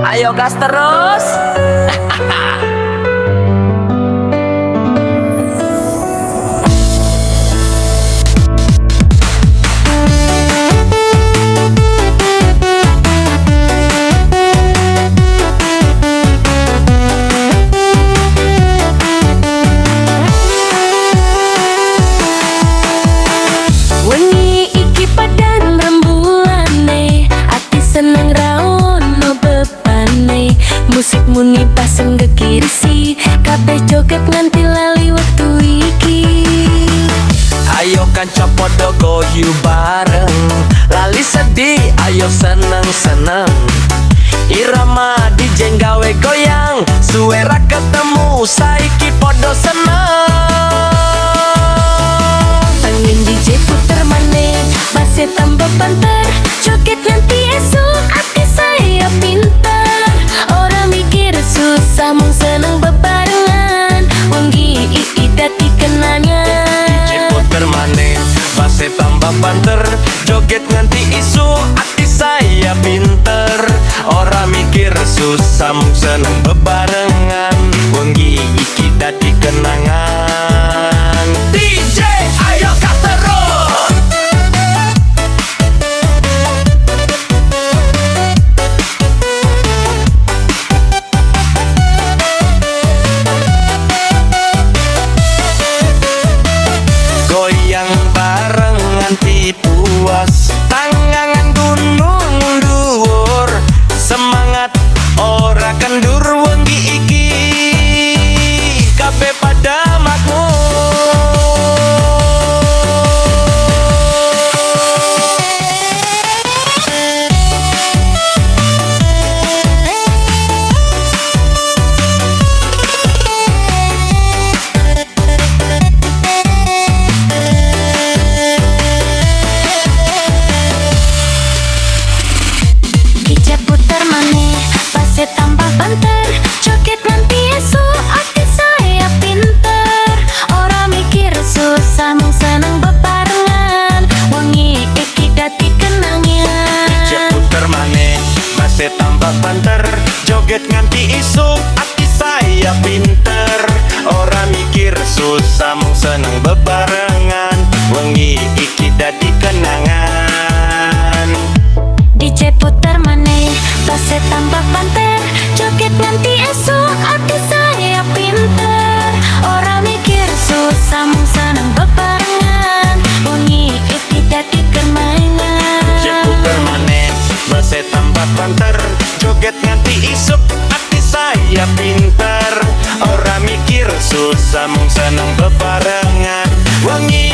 Ayo gas terus. Wengi iki padan rembulane, ati seneng raono bebane. Musik muni pasang gekirisi, kabeh joget nganti lali waktu iki. Ayo kanca podo goyu bareng, lali sedih ayo seneng-seneng. Irama DJ gawe goyang, suara ketemu saiki podo seneng. Angin DJ puter maneh, basse tambah banter, joget nganti esuk ati saya pinter. Ora mikir susah mung seneng bebarengan, wengi iki dadi kenangan. DJ puter maneh, basse tambah banter, joget nganti isu ati saya pinter. Ora mikir susah mung seneng bebarengan, wengi iki dadi kenangan. DJ ayo gas terus. Goyang bareng nganti puas, tangangan gunung dhuwur, semangat ora kendur wengi iki, kabeh pada makmur. DJ puter maneh, basse tambah banter, joget nanti esuk ati saya pinter. Ora mikir susah mung seneng bebarengan, wengi iki dadi kenangan. DJ puter maneh, basse tambah banter, joget nganti isuk ati saya pinter. Ora mikir susah mung seneng bebarengan, wengi iki dadi kenangan. DJ puter maneh, basse tambah banter, joget nanti esuk ati saya pinter. Ora mikir susah mung seneng bebarengan, wengi iki dadi kenangan. DJ puter maneh, basse tambah banter, joget nganti isuk ati saya pinter. Ora mikir susah mung seneng bebarengan, wengi